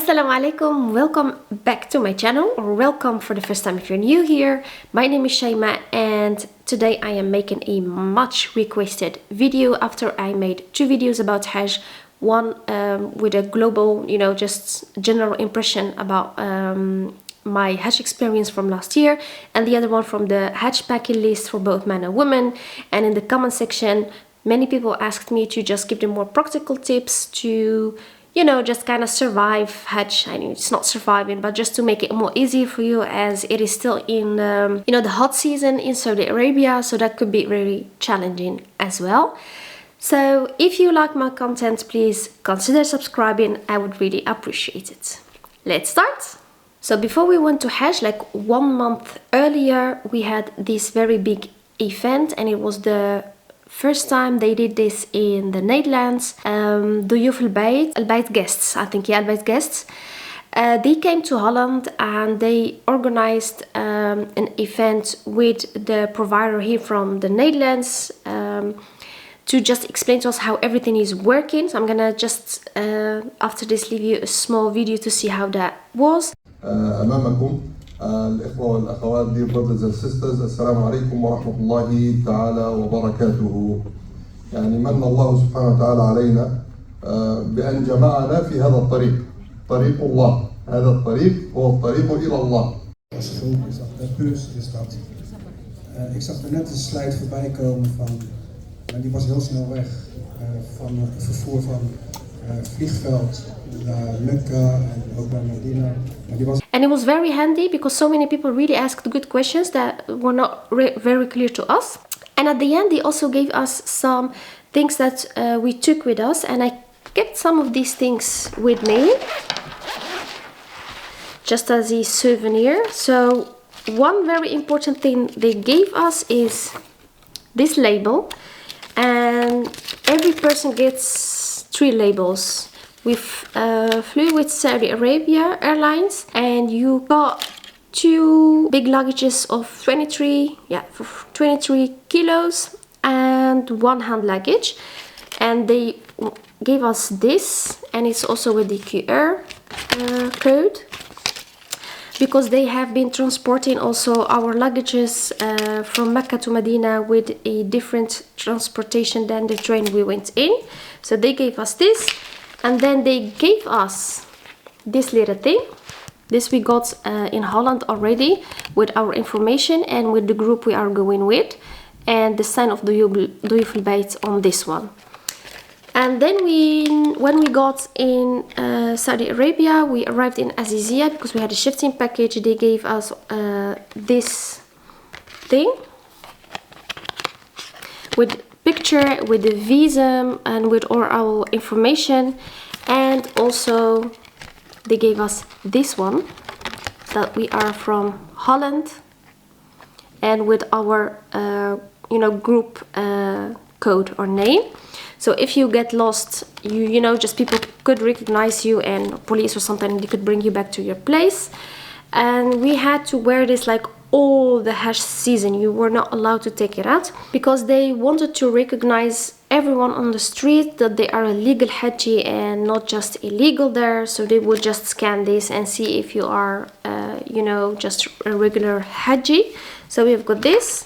Assalamu alaikum, welcome back to my channel, or welcome for the first time if you're new here. My name is Shaima and today I am making a much requested video after I made two videos about Hajj. One with a global, just general impression about my Hajj experience from last year, and the other one from the Hajj packing list for both men and women. And in the comment section, many people asked me to just give them more practical tips to just kind of survive Hajj. I mean, it's not surviving, but just to make it more easy for you, as it is still in the hot season in Saudi Arabia, so that could be really challenging as well. So if you like my content, please consider subscribing. I would really appreciate it. Let's start. So before we went to Hajj, like 1 month earlier, we had this very big event, and it was the first time they did this in the Netherlands. Duyuf al-Bayt guests, I think, yeah, al-Bayt guests. They came to Holland and they organized an event with the provider here from the Netherlands to just explain to us how everything is working. So I'm gonna just after this leave you a small video to see how that was. أمامكم الإخوة والأخوات, dear brothers and sisters, السلام عليكم ورحمة الله تعالى وبركاته. يعني من الله سبحانه وتعالى علينا بأن جمعنا في هذا الطريق, طريق الله. هذا الطريق هو الطريق إلى الله. Het plus is dat. Ik zag er net een slide voorbij komen van, die was heel snel weg, van het vervoer van vliegveld naar Mekka en ook naar Medina. And it was very handy because so many people really asked good questions that were not very clear to us. And at the end they also gave us some things that we took with us, and I kept some of these things with me just as a souvenir. So one very important thing they gave us is this label, and every person gets 3 labels. We flew with Saudi Arabia Airlines, and you got 2 big luggages of 23 kilos and 1 hand luggage. And they gave us this, and it's also with the QR code, because they have been transporting also our luggages from Mecca to Medina with a different transportation than the train we went in. So they gave us this. And then they gave us this little thing. This we got in Holland already with our information and with the group we are going with, and the sign of Duyuf al-Bayt on this one. And then when we got in Saudi Arabia, we arrived in Azizia because we had a shifting package. They gave us this thing with picture, with the visa, and with all our information. And also they gave us this one, that we are from Holland, and with our group code or name. So if you get lost, just people could recognize you, and police or something, they could bring you back to your place. And we had to wear this like all the Hajj season. You were not allowed to take it out because they wanted to recognize everyone on the street that they are a legal Hajji and not just illegal there. So they would just scan this and see if you are just a regular Hajji. So we've got this.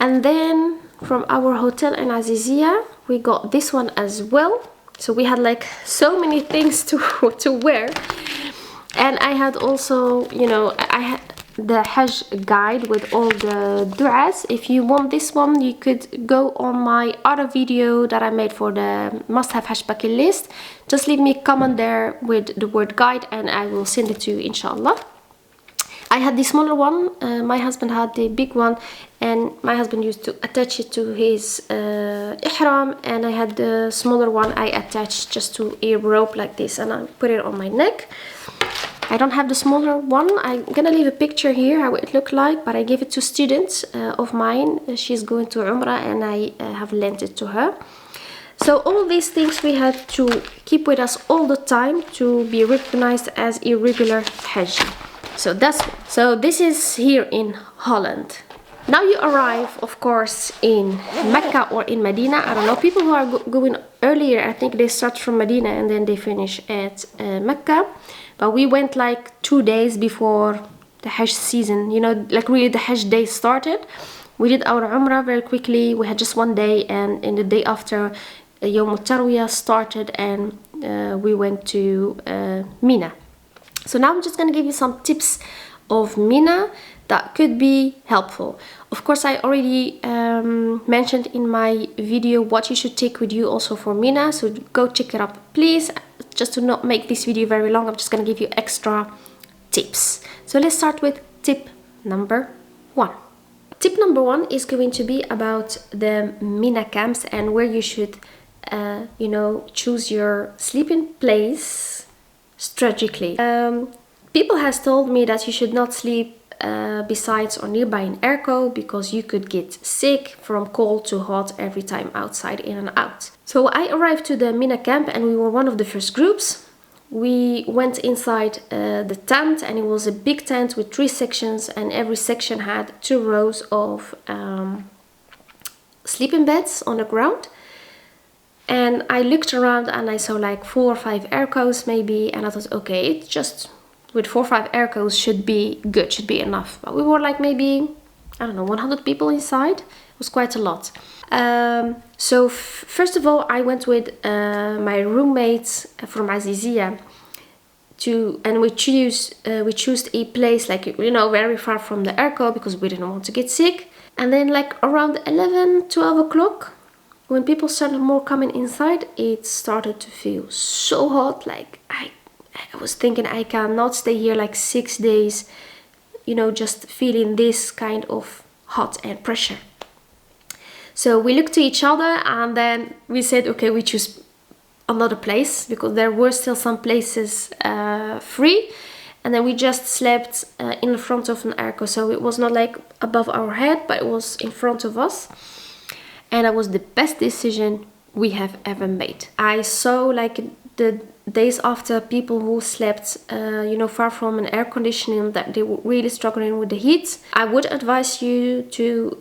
And then from our hotel in Azizia we got this one as well. So we had like so many things to wear. And I had also, I had the Hajj guide with all the du'as. If you want this one, you could go on my other video that I made for the must-have Hajj bucket list. Just leave me a comment there with the word guide and I will send it to you, inshallah. I had the smaller one, my husband had the big one, and my husband used to attach it to his ihram, and I had the smaller one I attached just to a rope like this, and I put it on my neck. I don't have the smaller one. I'm gonna leave a picture here how it looked like, but I gave it to students of mine. She's going to Umrah and I have lent it to her. So all these things we had to keep with us all the time to be recognized as a regular Hajj. So this is here in Holland. Now you arrive, of course, in Mecca or in Medina. I don't know, people who are going earlier, I think they start from Medina and then they finish at Mecca. But we went like 2 days before the Hajj season, you know, like really the Hajj day started. We did our Umrah very quickly. We had just 1 day, and in the day after, Yawm al-Tarwiyah started, and we went to Mina. So now I'm just gonna give you some tips of Mina that could be helpful. Of course, I already mentioned in my video what you should take with you also for Mina, so go check it up, please. Just to not make this video very long, I'm just gonna give you extra tips. So let's start with tip number 1. Tip number 1 is going to be about the Mina camps and where you should, you know, choose your sleeping place strategically. People has told me that you should not sleep besides or nearby an airco because you could get sick from cold to hot every time outside, in and out. So I arrived to the Mina camp and we were one of the first groups. We went inside the tent, and it was a big tent with 3 sections, and every section had 2 rows of sleeping beds on the ground. And I looked around and I saw like 4 or 5 aircos maybe, and I thought, okay, it's just with 4 or 5 aircos should be good, should be enough. But we were like maybe, I don't know, 100 people inside. It was quite a lot. So first of all, I went with my roommates from Azizia and we chose a place like, you know, very far from the airco because we didn't want to get sick. And then like around 11, 12 o'clock, when people started more coming inside, it started to feel so hot. Like I was thinking I cannot stay here like 6 days, you know, just feeling this kind of hot and pressure. So we looked to each other and then we said, okay, we choose another place because there were still some places free. And then we just slept in the front of an airco. So it was not like above our head, but it was in front of us. And that was the best decision we have ever made. I saw like the days after people who slept, you know, far from an air conditioning, that they were really struggling with the heat. I would advise you to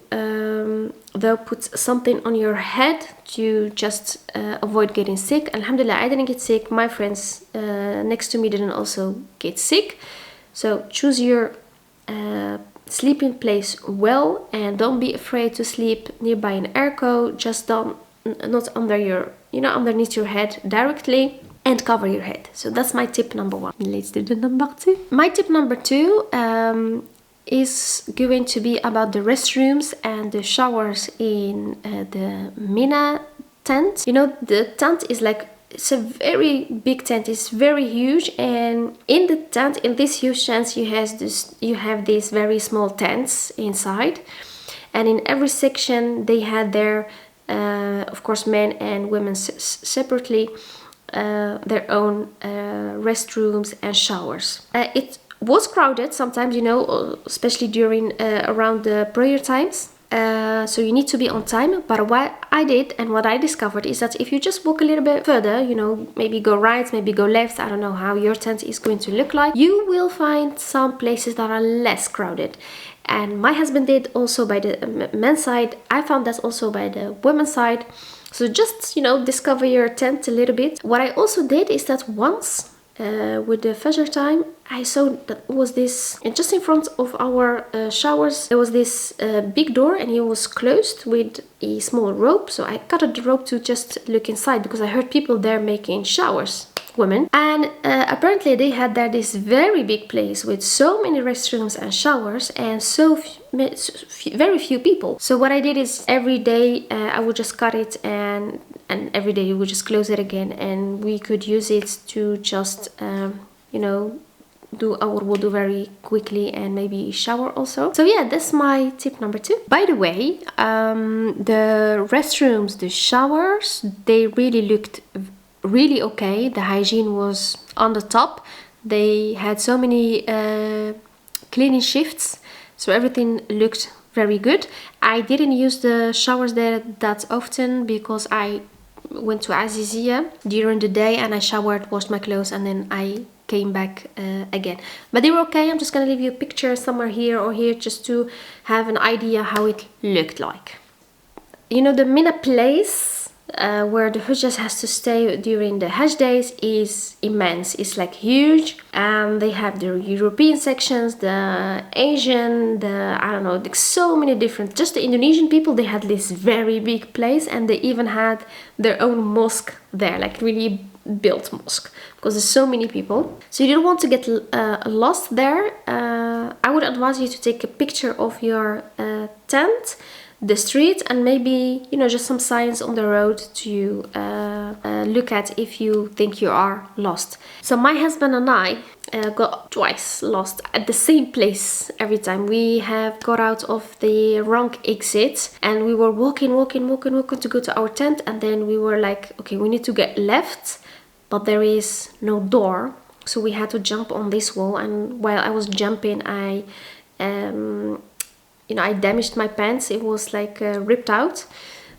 though put something on your head to just avoid getting sick. Alhamdulillah, I didn't get sick. My friends next to me didn't also get sick. So choose your sleeping place well, and don't be afraid to sleep nearby an airco. Just don't, not under your, you know, underneath your head directly, and cover your head. So that's my tip number 1. Let's do the number 2. My tip number 2 is going to be about the restrooms and the showers in the Mina tent. You know, the tent is like, it's a very big tent. It's very huge, and in the tent, in this huge tent, you have these very small tents inside, and in every section they had their, of course, men and women separately, their own restrooms and showers. It was crowded sometimes, you know, especially during around the prayer times. So you need to be on time. But what I did and what I discovered is that if you just walk a little bit further, you know, maybe go right, maybe go left, I don't know how your tent is going to look like, you will find some places that are less crowded. And my husband did also by the men's side. I found that also by the women's side. So just, you know, discover your tent a little bit. What I also did is that once with the Fajr time, I saw that was this, and just in front of our showers, there was this big door, and it was closed with a small rope. So I cut the rope to just look inside because I heard people there making showers, women. And apparently they had there this very big place with so many restrooms and showers and so very few people. So what I did is every day I would just cut it, and every day we would just close it again, and we could use it to just you know, do our wudu very quickly and maybe shower also. So yeah, that's my tip number 2. By the way, the restrooms, the showers, they really looked really okay. The hygiene was on the top. They had so many cleaning shifts, so everything looked very good. I didn't use the showers there that often because I went to Azizia during the day and I showered, washed my clothes, and then I came back again. But they were okay. I'm just gonna leave you a picture somewhere here or here just to have an idea how it looked like. You know, the Mina place where the Hujjahs has to stay during the Hajj days is immense. It's like huge, and they have the European sections, the Asian, the I don't know, like so many different. Just the Indonesian people, they had this very big place, and they even had their own mosque there, like really built mosque, because there's so many people. So you don't want to get lost there. I would advise you to take a picture of your tent, the street, and maybe, you know, just some signs on the road to look at if you think you are lost. So my husband and I got twice lost at the same place every time. We have got out of the wrong exit, and we were walking to go to our tent, and then we were like, okay, we need to get left, but there is no door, so we had to jump on this wall. And while I was jumping, I damaged my pants. It was like ripped out,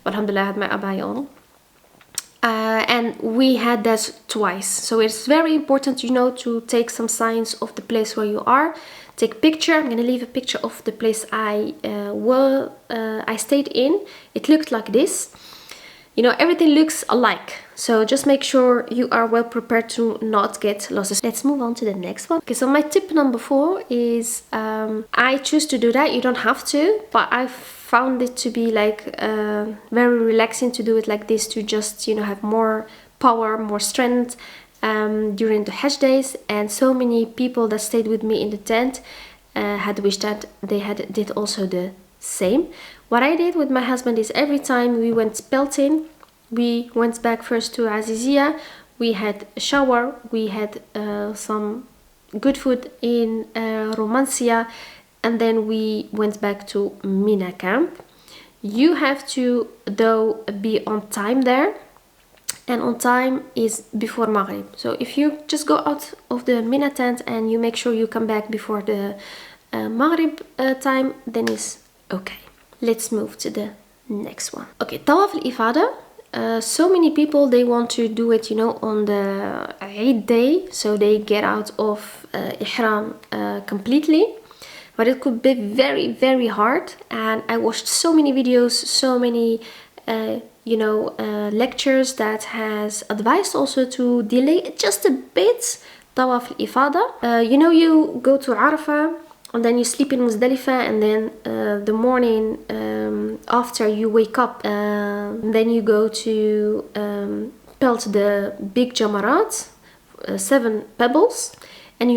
but alhamdulillah I had my abaya on. And we had that twice. So it's very important, you know, to take some signs of the place where you are. Take a picture. I'm gonna leave a picture of the place I stayed in. It looked like this. You know, everything looks alike, so just make sure you are well prepared to not get lost. Let's move on to the next one. Okay, so my tip number 4 is I choose to do that. You don't have to, but I found it to be like very relaxing to do it like this, to just, you know, have more power, more strength during the Hajj days. And so many people that stayed with me in the tent had wished that they did also the same. What I did with my husband is every time we went pelting, we went back first to Azizia, we had a shower, we had some good food in Romancia, and then we went back to Mina camp. You have to, though, be on time there, and on time is before Maghrib. So if you just go out of the Mina tent and you make sure you come back before the Maghrib time, then it's okay. Let's move to the next one. Okay, Tawaf al-Ifada. So many people, they want to do it, you know, on the Eid day, so they get out of Ihram completely. But it could be very, very hard. And I watched so many videos, so many, lectures that has advised also to delay just a bit Tawaf al-Ifada. You go to Arafah, and then you sleep in Muzdalifah, and then the morning after you wake up, then you go to pelt the big jamarat, 7 pebbles, and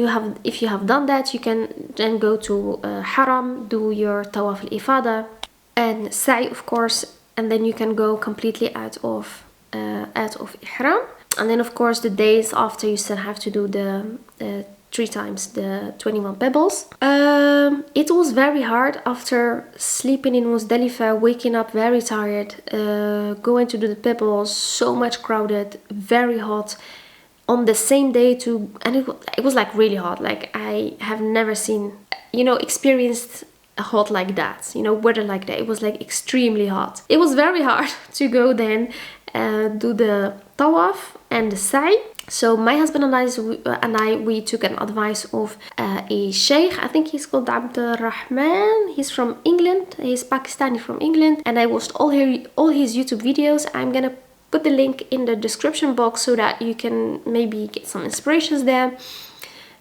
if you have done that, you can then go to Haram, do your Tawaf al-Ifada and Sa'i, of course, and then you can go completely out of Ihram. And then of course the days after, you still have to do the 3 times the 21 pebbles. It was very hard after sleeping in Muzdalifah, waking up very tired, going to do the pebbles, so much crowded, very hot, on the same day too. And it was like really hot. Like I have never seen, experienced hot like that, weather like that. It was like extremely hot. It was very hard to go then do the tawaf and the sa'i. So my husband and I, we took an advice of a sheikh. I think he's called Abdul Rahman. He's from England. He's Pakistani from England. And I watched all his YouTube videos. I'm gonna put the link in the description box so that you can maybe get some inspirations there.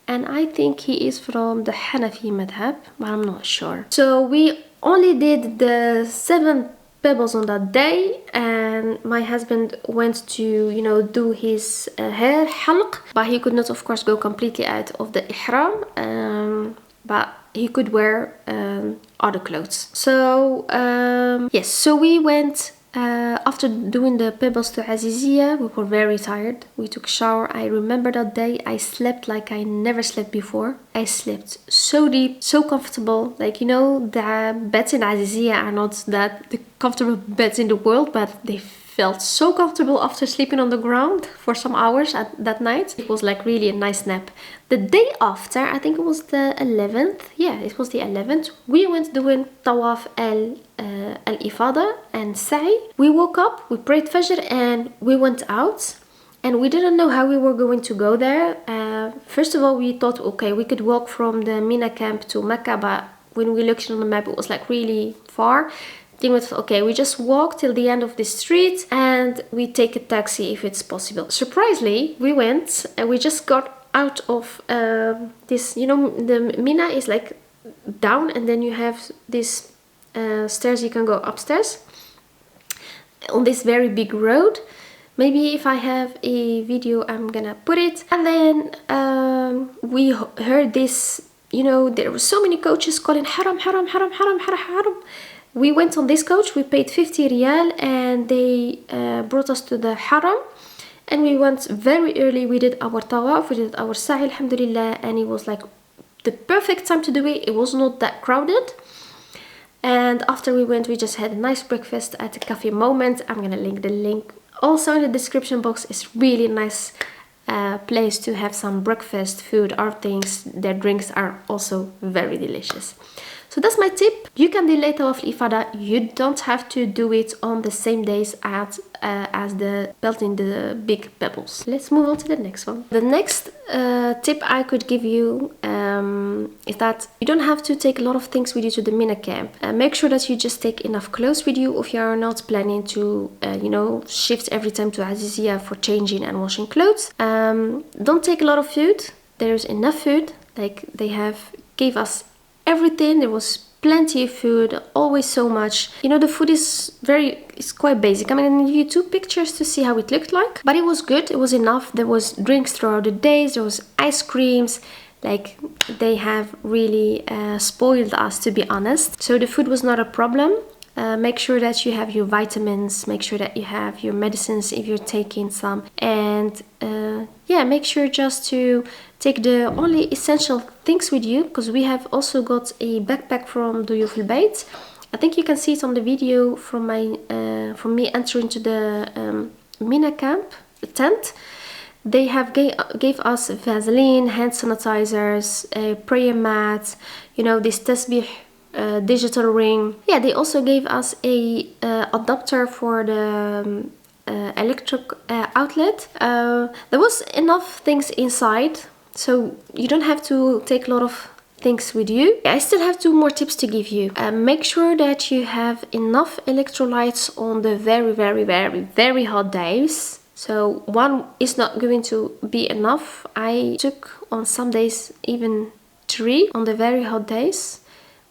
And I think he is from the Hanafi madhab, but I'm not sure. So we only did the 7 pebbles on that day, and my husband went to do his hair halq, but he could not, of course, go completely out of the ihram, but he could wear other clothes. So yes, so we went after doing the pebbles to Azizia. We were very tired. We took a shower. I remember that day I slept like I never slept before. I slept so deep, so comfortable. Like, the beds in Azizia are not the comfortable beds in the world, but they felt so comfortable after sleeping on the ground for some hours that night. It was like really a nice nap. The day after, I think it was the 11th. Yeah, it was the 11th. We went doing Tawaf al-Ifada and Sa'i. We woke up, we prayed Fajr, and we went out. and we didn't know how we were going to go there. First of all, we thought, okay, we could walk from the Mina camp to Mecca, but when we looked on the map, it was like really far. Then we thought, okay, we just walk till the end of the street and we take a taxi if it's possible. Surprisingly, we went and we just got out of this, you know, the Mina is like down, and then you have this stairs, you can go upstairs on this very big road. Maybe if I have a video, I'm gonna put it. And then we heard this, you know, there were so many coaches calling haram, haram, haram, haram, haram, haram. We went on this coach, we paid 50 riyal, and they brought us to the haram. And we went very early, we did our tawaf, we did our sa'i, alhamdulillah, and it was like the perfect time to do it. It was not that crowded. And after we went, we just had a nice breakfast at a cafe moment. I'm gonna link the link also in the description box. It's really nice place to have some breakfast food or things. Their drinks are also very delicious. So that's my tip. You can delay Tawaf al-Ifada. You don't have to do it on the same days as the building the big pebbles. Let's move on to the next one. The next tip I could give you is that you don't have to take a lot of things with you to the Mina camp. Make sure that you just take enough clothes with you if you are not planning to, you know, shift every time to Azizia for changing and washing clothes. Don't take a lot of food. There's enough food. Like they gave us everything. There was plenty of food, always so much. You know, the food is quite basic. I'm gonna give you 2 pictures to see how it looked like, but it was good. It was enough. There was drinks throughout the days. There was ice creams. Like they have really spoiled us, to be honest. So the food was not a problem. Make sure that you have your vitamins, make sure that you have your medicines if you're taking some, and yeah, make sure just to take the only essential things with you, because we have also got a backpack from Duyuf al-Bayt. I think you can see it on the video from me entering to the Mina camp tent. They have gave us Vaseline, hand sanitizers, a prayer mat, you know, this tasbih digital ring. Yeah, they also gave us a adapter for the electric outlet. There was enough things inside, so you don't have to take a lot of things with you. I still have 2 more tips to give you. Make sure that you have enough electrolytes on the very, very, very, very hot days. So 1 is not going to be enough. I took on some days even 3 on the very hot days.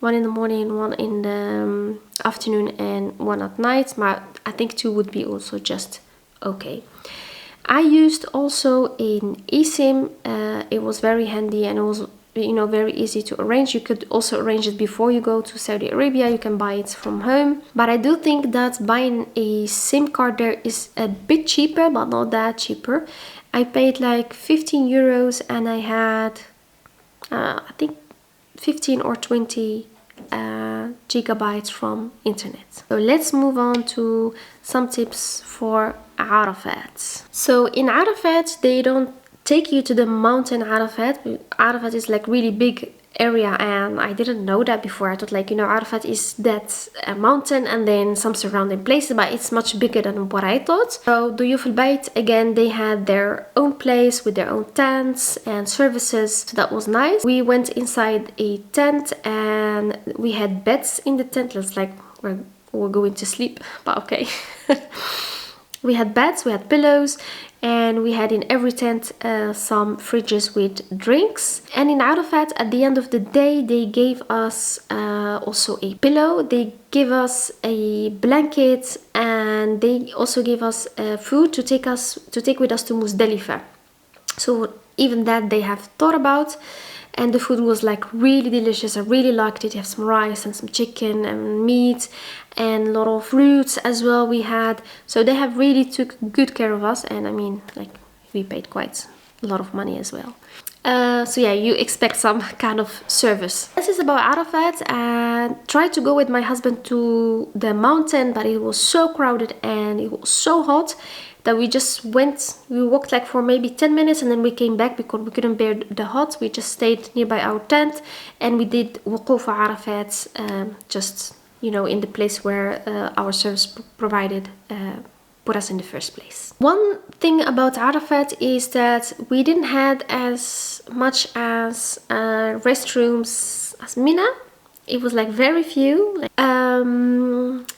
1 in the morning, 1 in the afternoon, and 1 at night. But I think 2 would be also just okay. I used also an eSIM. It was very handy, and it was, you know, very easy to arrange. You could also arrange it before you go to Saudi Arabia. You can buy it from home. But I do think that buying a SIM card there is a bit cheaper, but not that cheaper. I paid like 15 euros and I had, I think, 15 or 20 gigabytes from internet. So let's move on to some tips for Arafat. So in Arafat, they don't take you to the mountain Arafat. Arafat is like really big area, and I didn't know that before. I thought, like, you know, Arafat is that mountain and then some surrounding places, but it's much bigger than what I thought. So Duyuf al-Bayt, again, they had their own place with their own tents and services, so that was nice. We went inside a tent and we had beds in the tent. It's like we're going to sleep, but okay. We had beds, we had pillows, and we had in every tent some fridges with drinks. And in Arafat, at the end of the day, they gave us also a pillow. They gave us a blanket, and they also gave us food to take with us to Muzdalifah. So even that they have thought about. And the food was like really delicious. I really liked it. You have some rice and some chicken and meat and a lot of fruits as well we had. So they have really took good care of us, and I mean, like, we paid quite a lot of money as well. So yeah, you expect some kind of service. This is about Arafat, and tried to go with my husband to the mountain, but it was so crowded and it was so hot that we just walked like for maybe 10 minutes and then we came back because we couldn't bear the hot. We just stayed nearby our tent and we did Wuquf Arafat, just, you know, in the place where our service provided put us in the first place. One thing about Arafat is that we didn't have as much as restrooms as Mina. It was like very few.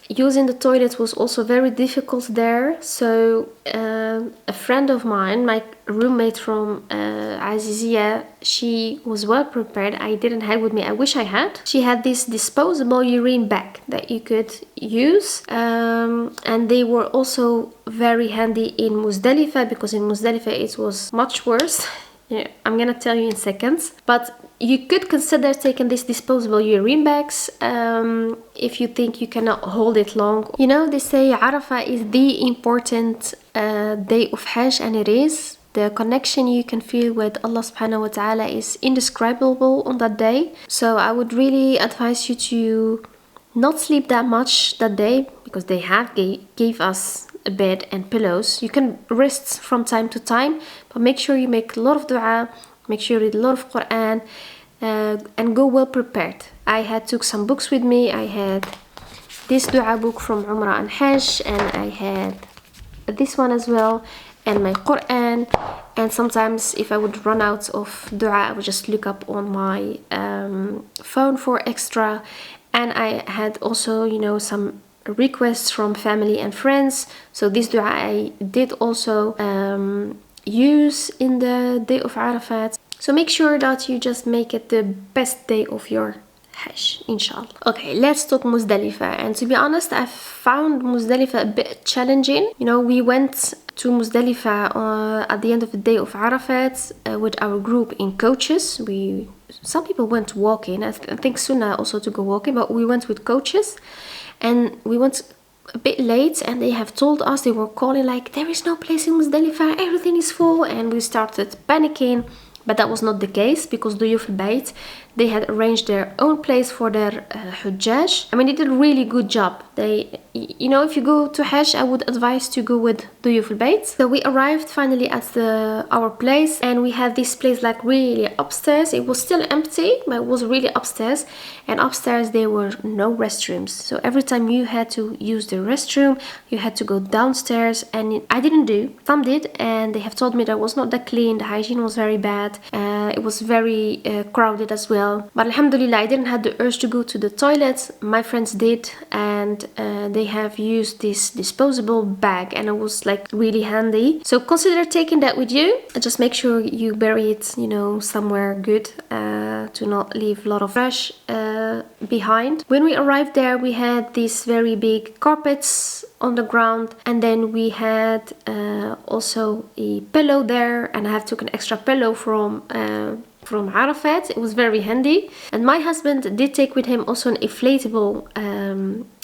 Using the toilet was also very difficult there. So a friend of mine, my roommate from Azizia, she was well prepared. I didn't have with me. I wish I had. She had this disposable urine bag that you could use, and they were also very handy in Muzdalifah, because in Muzdalifah it was much worse. Yeah, I'm gonna tell you in seconds, but you could consider taking these disposable urine bags if you think you cannot hold it long. You know, they say Arafah is the important day of Hajj, and it is. The connection you can feel with Allah subhanahu wa ta'ala is indescribable on that day. So I would really advise you to not sleep that much that day, because they have gave us a bed and pillows. You can rest from time to time, but make sure you make a lot of dua, make sure you read a lot of Quran, and go well prepared. I had took some books with me. I had this dua book from Umrah and Hajj, and I had this one as well, and my Quran. And sometimes if I would run out of dua, I would just look up on my phone for extra. And I had also, you know, some requests from family and friends. So this dua I did also use in the day of Arafat. So make sure that you just make it the best day of your Hajj, inshallah. Okay, let's talk Muzdalifah. And to be honest, I found Muzdalifah a bit challenging. You know, we went to Muzdalifah at the end of the day of Arafat with our group in coaches. Some people went walking. I think Sunnah also to go walking, but we went with coaches, and we went a bit late, and they have told us, they were calling like, there is no place in Muzdalifah, everything is full, and we started panicking. But that was not the case, because Duyuf al-Bayt, they had arranged their own place for their Hujjaj. I mean, they did a really good job. They, you know, if you go to Hajj, I would advise to go with Duyuf al-Bayt. So we arrived finally at our place, and we had this place like really upstairs. It was still empty, but it was really upstairs. And upstairs there were no restrooms. So every time you had to use the restroom, you had to go downstairs, and I didn't do. Some did, and they have told me that it was not that clean. The hygiene was very bad. It was very crowded as well. But alhamdulillah, I didn't have the urge to go to the toilet. My friends did, and they have used this disposable bag, and it was like really handy. So consider taking that with you. Just make sure you bury it, you know, somewhere good, to not leave a lot of trash behind. When we arrived there, we had these very big carpets on the ground, and then we had also a pillow there, and I have took an extra pillow from Arafat. It was very handy. And my husband did take with him also an inflatable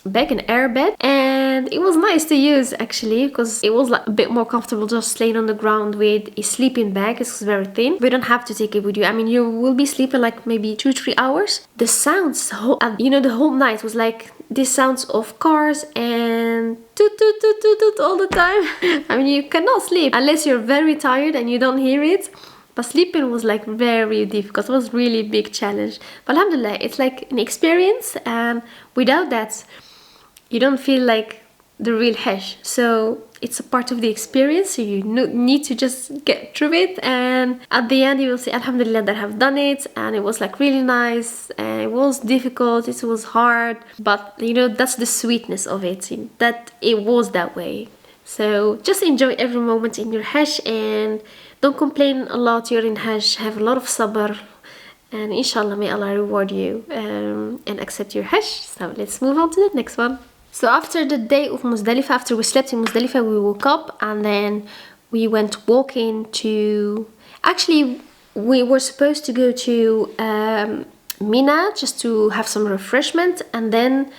bag, an air bed, and it was nice to use actually, because it was like a bit more comfortable just laying on the ground with a sleeping bag. It's very thin. We don't have to take it with you. I mean, you will be sleeping like maybe 2-3 hours. The sounds, you know, the whole night was like these sounds of cars and toot toot toot toot toot all the time. I mean, you cannot sleep unless you're very tired and you don't hear it. But sleeping was like very difficult. It was really a big challenge. But alhamdulillah, it's like an experience, and without that, you don't feel like the real Hajj. So it's a part of the experience. So you need to just get through it, and at the end you will say alhamdulillah that I have done it, and it was like really nice. And it was difficult, it was hard, but you know, that's the sweetness of it, that it was that way. So just enjoy every moment in your Hajj, and don't complain a lot. You're in Hajj, have a lot of sabr, and inshallah may Allah reward you and accept your Hajj. So let's move on to the next one. So after the day of Muzdalifah, after we slept in Muzdalifah, we woke up, and then we went walking to, actually we were supposed to go to Mina just to have some refreshment, and then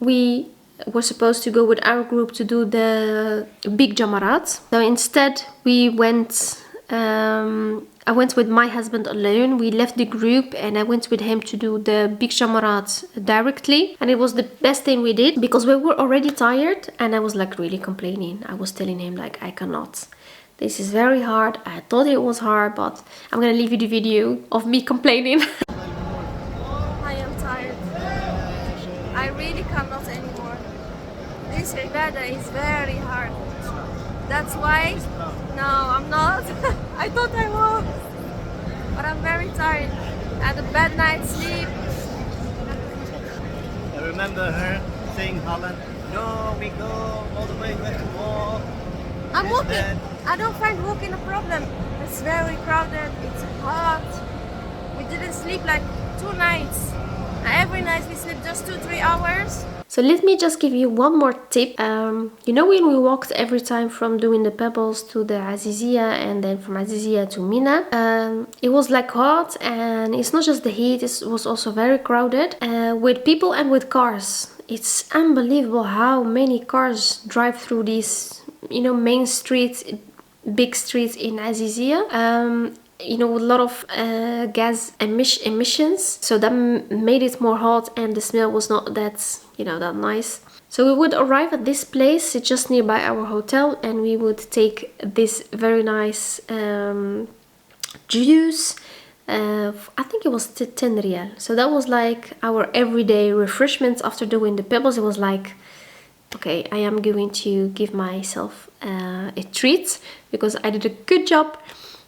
we were supposed to go with our group to do the big jamarat. So instead we went, I went with my husband alone. We left the group, and I went with him to do the big jamarat directly, and it was the best thing we did, because we were already tired, and I was like really complaining. I was telling him like, I cannot, this is very hard. I thought it was hard, but I'm gonna leave you the video of me complaining. I am tired. I really cannot anymore. This ibadah is very hard. That's why? No, I'm not. I thought I was. But I'm very tired. I had a bad night's sleep. I remember her saying Holland, no, we go all the way, we have to walk. I'm walking. Instead- I don't find walking a problem. It's very crowded. It's hot. We didn't sleep like 2 nights. Every night we sleep just 2-3 hours. So let me just give you one more tip. You know when we walked every time from doing the pebbles to the Azizia and then from Azizia to Mina, it was like hot, and it's not just the heat, it was also very crowded with people and with cars. It's unbelievable how many cars drive through these, you know, main streets, big streets in Azizia. You know, with a lot of gas emissions, so that made it more hot, and the smell was not that, you know, that nice. So we would arrive at this place, it's just nearby our hotel, and we would take this very nice juice. I think it was 10 riyal. So that was like our everyday refreshments after doing the pebbles. It was like, okay, I am going to give myself a treat because I did a good job.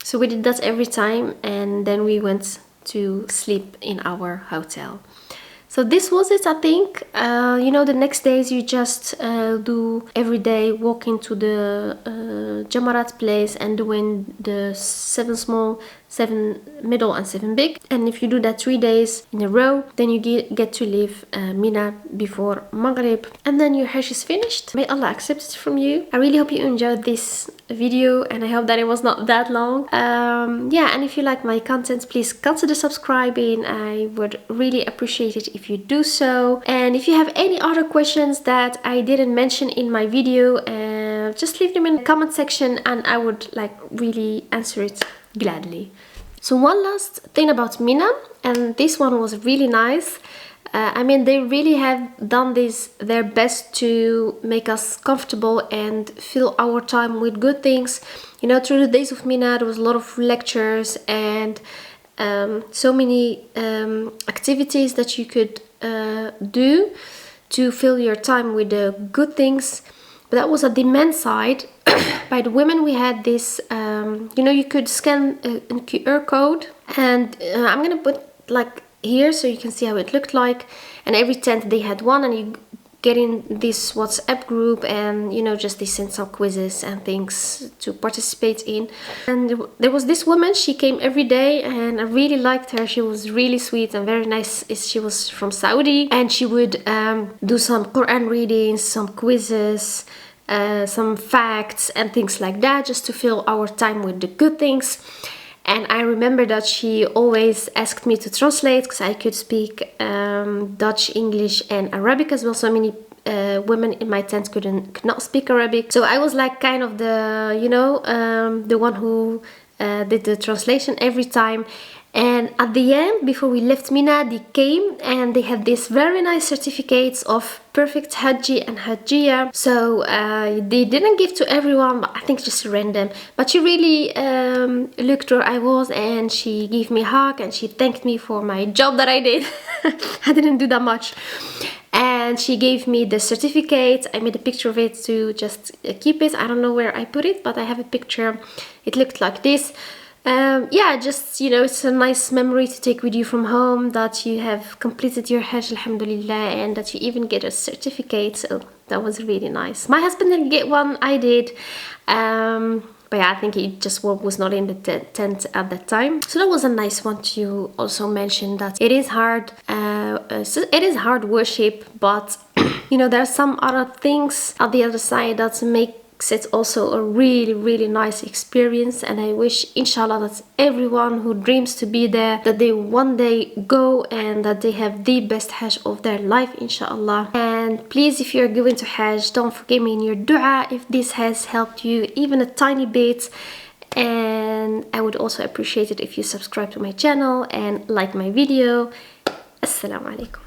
So we did that every time, and then we went to sleep in our hotel. So this was it, I think. You know, the next days you just do every day walking to the Jamarat place and doing the 7 small, 7 middle and 7 big. And if you do that 3 days in a row, then you get to leave Mina before Maghrib, and then your Hajj is finished. May Allah accept it from you. I really hope you enjoyed this video, and I hope that it was not that long. Yeah, and if you like my content, please consider subscribing. I would really appreciate it if you do so. And if you have any other questions that I didn't mention in my video, just leave them in the comment section, and I would like really answer it gladly. So one last thing about Mina, and this one was really nice. I mean, they really have done their best to make us comfortable and fill our time with good things. You know, through the days of Mina, there was a lot of lectures and so many activities that you could do to fill your time with the good things. But that was at the men's side. By the women, we had this, you know, you could scan a QR code, and I'm gonna put like here so you can see how it looked like. And every tent they had one, and you get in this WhatsApp group, and you know, just they sent some quizzes and things to participate in. And there was this woman, she came every day, and I really liked her. She was really sweet and very nice. She was from Saudi, and she would do some Quran readings, some quizzes, some facts and things like that, just to fill our time with the good things. And I remember that she always asked me to translate, because I could speak Dutch, English and Arabic as well. So many women in my tent could not speak Arabic. So I was like kind of the, you know, the one who did the translation every time. And at the end, before we left Mina, they came and they had these very nice certificates of perfect Hajji and Hajjia. So they didn't give to everyone, but I think just random. But she really looked where I was, and she gave me a hug, and she thanked me for my job that I did. I didn't do that much. And she gave me the certificate. I made a picture of it to just keep it. I don't know where I put it, but I have a picture. It looked like this. Yeah, just, you know, it's a nice memory to take with you from home, that you have completed your Hajj, alhamdulillah, and that you even get a certificate. So that was really nice. My husband didn't get one, I did. But yeah, I think he just was not in the tent at that time. So that was a nice one to also mention, that it is hard. It is hard worship, but you know, there are some other things at the other side that make it's also a really nice experience. And I wish, inshallah, that everyone who dreams to be there, that they one day go, and that they have the best Hajj of their life, inshallah. And please, if you're going to Hajj, don't forget me in your dua if this has helped you even a tiny bit. And I would also appreciate it if you subscribe to my channel and like my video. Assalamu alaikum.